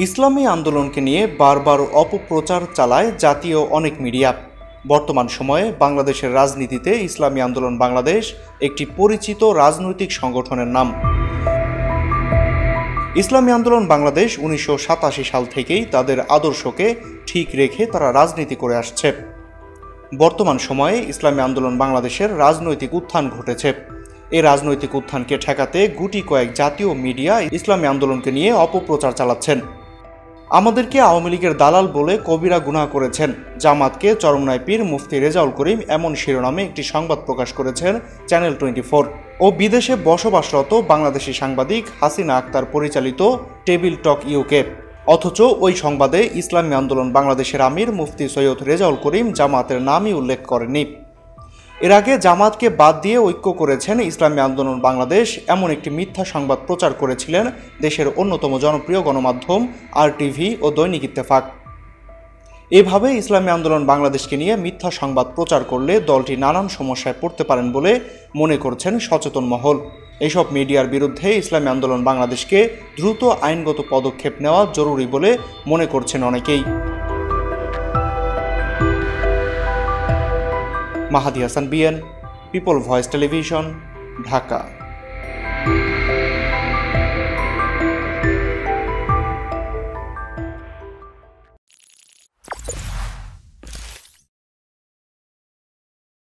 ইসলামী আন্দোলনকে নিয়ে বারবার অপপ্রচার চালায় জাতীয় অনেক মিডিয়া। বর্তমান সময়ে বাংলাদেশের রাজনীতিতে ইসলামী আন্দোলন বাংলাদেশ একটি পরিচিত রাজনৈতিক সংগঠনের নাম। ইসলামী আন্দোলন বাংলাদেশ 1987 সাল থেকেই তাদের আদর্শকে ঠিক রেখে তারা রাজনীতি করে আসছে। বর্তমান সময়ে ইসলামী আন্দোলন বাংলাদেশের রাজনৈতিক উত্থান ঘটেছে। এই রাজনৈতিক উত্থানকে ঠেকাতে গুটি কয়েক জাতীয় মিডিয়া ইসলামী আন্দোলনকে নিয়ে অপপ্রচার চালাচ্ছেন। আমাদেরকে আওয়ামী লীগের দালাল বলে কবিরা গুনাহ করেছেন, জামাতকে চরমনাই পীর মুফতি রেজাউল করিম, এমন শিরোনামে একটি সংবাদ প্রকাশ করেছেন চ্যানেল 24 ও বিদেশে বসবাসরত বাংলাদেশি সাংবাদিক হাসিনা আক্তার পরিচালিত টেবিল টক ইউকে। অথচ ওই সংবাদে ইসলামী আন্দোলন বাংলাদেশের আমির মুফতি সৈয়দ রেজাউল করিম জামাতের নামই উল্লেখ করেননি। এর আগে জামাতকে বাদ দিয়ে ঐক্য করেছেন ইসলামী আন্দোলন বাংলাদেশ এমন একটি মিথ্যা সংবাদ প্রচার করেছিলেন দেশের অন্যতম জনপ্রিয় গণমাধ্যম RTV ও দৈনিক ইত্তেফাক। এভাবে ইসলামী আন্দোলন বাংলাদেশকে নিয়ে মিথ্যা সংবাদ প্রচার করলে দলটি নানান সমস্যায় পড়তে পারেন বলে মনে করছেন সচেতন মহল। এইসব মিডিয়ার বিরুদ্ধে ইসলামী আন্দোলন বাংলাদেশকে দ্রুত আইনগত পদক্ষেপ নেওয়া জরুরি বলে মনে করছেন অনেকেই। Mahadi Hasan BN, people voice television, Dhaka.